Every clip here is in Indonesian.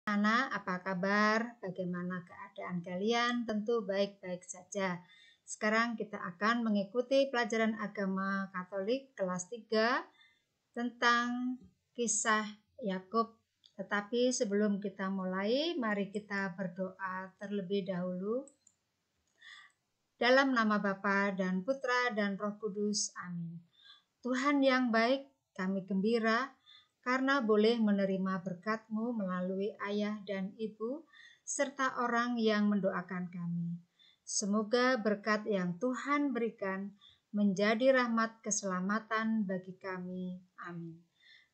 Anak, apa kabar? Bagaimana keadaan kalian? Tentu baik-baik saja. Sekarang kita akan mengikuti pelajaran agama Katolik kelas 3 tentang kisah Yakub. Tetapi sebelum kita mulai, mari kita berdoa terlebih dahulu. Dalam nama Bapa dan Putra dan Roh Kudus. Amin. Tuhan yang baik, kami gembira karena boleh menerima berkat-Mu melalui ayah dan ibu, serta orang yang mendoakan kami. Semoga berkat yang Tuhan berikan menjadi rahmat keselamatan bagi kami. Amin.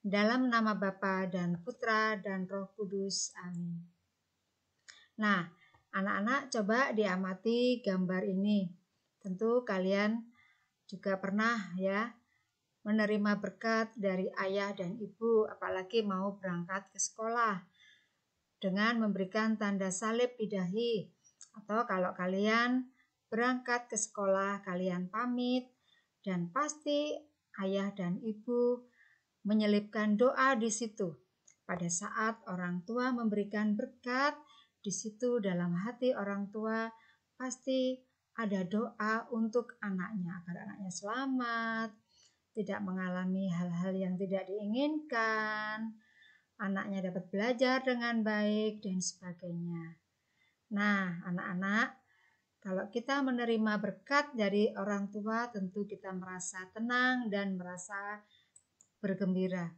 Dalam nama Bapa dan Putra dan Roh Kudus. Amin. Nah, anak-anak coba diamati gambar ini. Tentu kalian juga pernah ya menerima berkat dari ayah dan ibu, apalagi mau berangkat ke sekolah dengan memberikan tanda salib di dahi. Atau kalau kalian berangkat ke sekolah, kalian pamit dan pasti ayah dan ibu menyelipkan doa di situ. Pada saat orang tua memberikan berkat, di situ dalam hati orang tua pasti ada doa untuk anaknya agar anaknya selamat, tidak mengalami hal-hal yang tidak diinginkan, anaknya dapat belajar dengan baik, dan sebagainya. Nah, anak-anak, kalau kita menerima berkat dari orang tua, tentu kita merasa tenang dan merasa bergembira.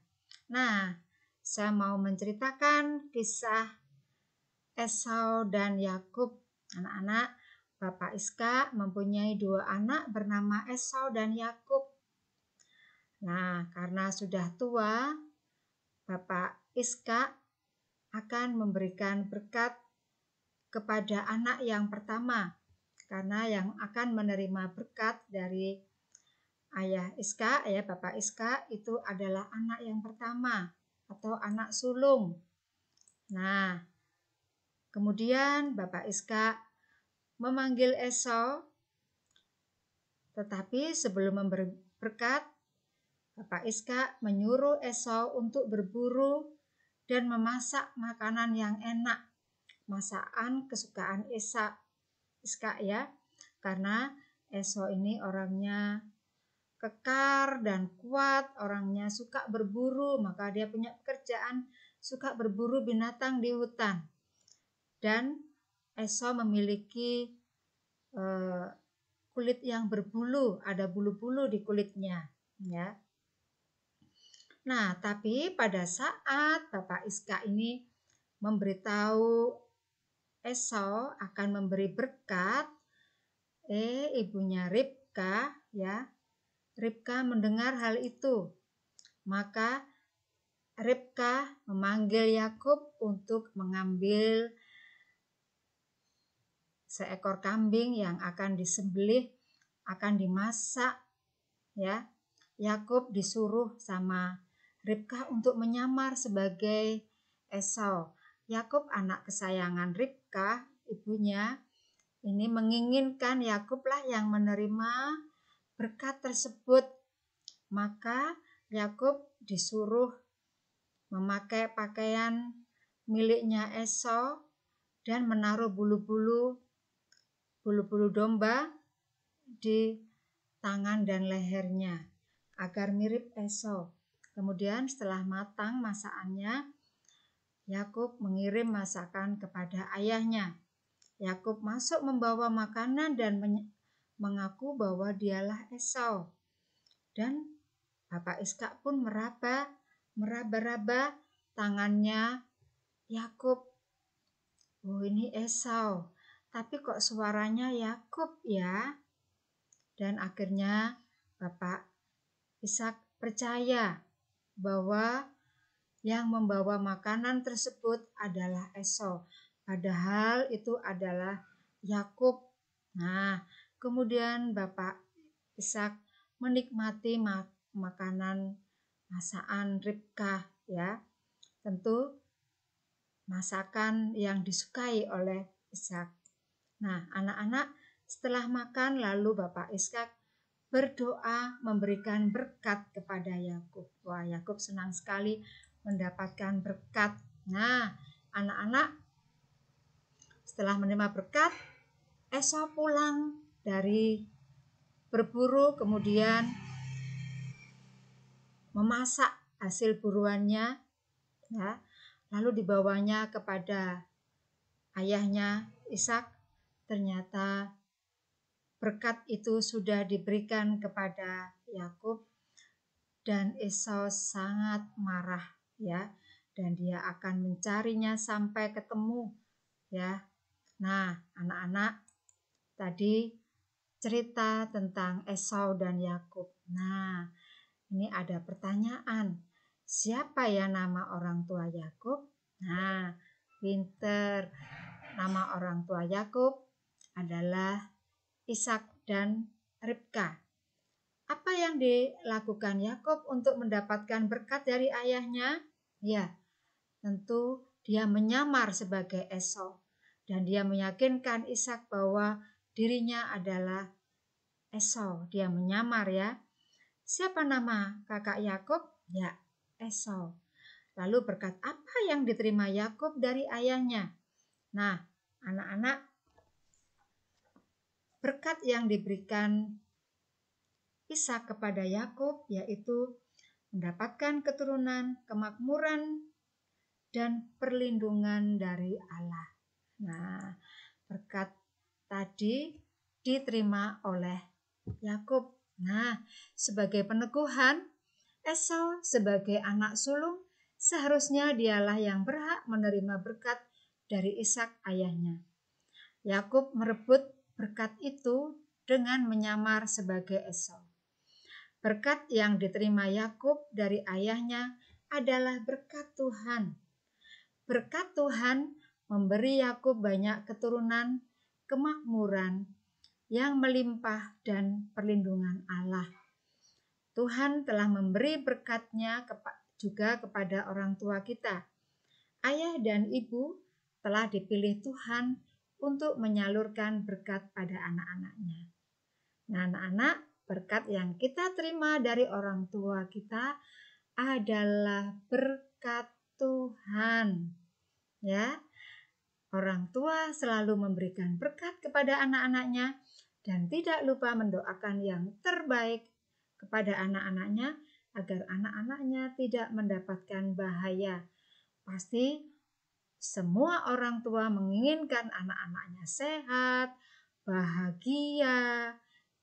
Nah, saya mau menceritakan kisah Esau dan Yakub. Anak-anak, Bapak Iska mempunyai 2 anak bernama Esau dan Yakub. Nah, karena sudah tua, Bapak Iska akan memberikan berkat kepada anak yang pertama, karena yang akan menerima berkat dari ayah Iska, ya Bapak Iska, itu adalah anak yang pertama atau anak sulung. Nah, kemudian Bapak Iska memanggil Esau, tetapi sebelum memberi berkat, Bapak Iska menyuruh Esau untuk berburu dan memasak makanan yang enak, masakan kesukaan Iska ya, karena Esau ini orangnya kekar dan kuat, orangnya suka berburu, maka dia punya pekerjaan suka berburu binatang di hutan. Dan Esau memiliki kulit yang berbulu, ada bulu-bulu di kulitnya, ya. Nah, tapi pada saat Bapak Iska ini memberitahu Esau akan memberi berkat, ibunya Ribka, ya. Ribka mendengar hal itu. Maka Ribka memanggil Yakub untuk mengambil seekor kambing yang akan disembelih, akan dimasak, ya. Yakub disuruh sama Ribka untuk menyamar sebagai Esau. Yakub anak kesayangan Ribka, ibunya, ini menginginkan Yakub lah yang menerima berkat tersebut. Maka Yakub disuruh memakai pakaian miliknya Esau dan menaruh bulu-bulu domba di tangan dan lehernya agar mirip Esau. Kemudian setelah matang masakannya, Yakub mengirim masakan kepada ayahnya. Yakub masuk membawa makanan dan mengaku bahwa dialah Esau. Dan Bapak Iska pun meraba-raba tangannya Yakub. Oh, ini Esau, tapi kok suaranya Yakub ya? Dan akhirnya Bapak Ishak percaya bahwa yang membawa makanan tersebut adalah Esau, padahal itu adalah Yakub. Nah, kemudian Bapak Ishak menikmati makanan masakan Ribka, ya. Tentu masakan yang disukai oleh Ishak. Nah, anak-anak, setelah makan lalu Bapak Ishak berdoa memberikan berkat kepada Yakub. Wah, Yakub senang sekali mendapatkan berkat. Nah, anak-anak setelah menerima berkat, Esau pulang dari berburu, kemudian memasak hasil buruannya, ya, lalu dibawanya kepada ayahnya Ishak. Ternyata berkat itu sudah diberikan kepada Yakub dan Esau sangat marah, ya, dan dia akan mencarinya sampai ketemu, ya. Nah, anak-anak, tadi cerita tentang Esau dan Yakub. Nah, ini ada pertanyaan. Siapa ya nama orang tua Yakub? Nah, pinter. Nama orang tua Yakub adalah Ishak dan Ribka. Apa yang dilakukan Yakub untuk mendapatkan berkat dari ayahnya? Ya, tentu dia menyamar sebagai Esau dan dia meyakinkan Ishak bahwa dirinya adalah Esau. Dia menyamar, ya. Siapa nama kakak Yakub? Ya, Esau. Lalu berkat apa yang diterima Yakub dari ayahnya? Nah, anak-anak, berkat yang diberikan Ishak kepada Yakub yaitu mendapatkan keturunan, kemakmuran, dan perlindungan dari Allah. Nah, berkat tadi diterima oleh Yakub. Nah, sebagai peneguhan, Esau sebagai anak sulung seharusnya dialah yang berhak menerima berkat dari Ishak ayahnya. Yakub merebut berkat itu dengan menyamar sebagai Esau. Berkat yang diterima Yakub dari ayahnya adalah berkat Tuhan. Berkat Tuhan memberi Yakub banyak keturunan, kemakmuran yang melimpah dan perlindungan Allah. Tuhan telah memberi berkat-Nya juga kepada orang tua kita. Ayah dan ibu telah dipilih Tuhan untuk menyalurkan berkat pada anak-anaknya. Nah, anak-anak, berkat yang kita terima dari orang tua kita adalah berkat Tuhan. Ya, orang tua selalu memberikan berkat kepada anak-anaknya dan tidak lupa mendoakan yang terbaik kepada anak-anaknya agar anak-anaknya tidak mendapatkan bahaya. Pasti semua orang tua menginginkan anak-anaknya sehat, bahagia,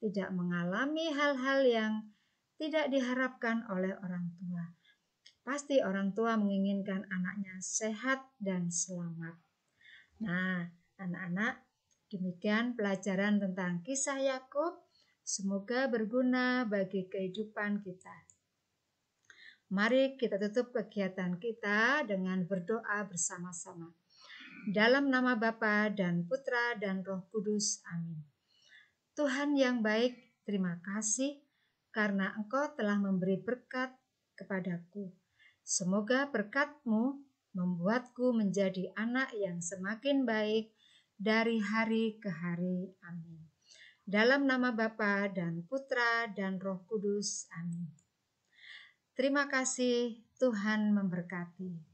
tidak mengalami hal-hal yang tidak diharapkan oleh orang tua. Pasti orang tua menginginkan anaknya sehat dan selamat. Nah, anak-anak, demikian pelajaran tentang kisah Yakub. Semoga berguna bagi kehidupan kita. Mari kita tutup kegiatan kita dengan berdoa bersama-sama. Dalam nama Bapa dan Putra dan Roh Kudus. Amin. Tuhan yang baik, terima kasih karena Engkau telah memberi berkat kepadaku. Semoga berkat-Mu membuatku menjadi anak yang semakin baik dari hari ke hari. Amin. Dalam nama Bapa dan Putra dan Roh Kudus. Amin. Terima kasih, Tuhan memberkati.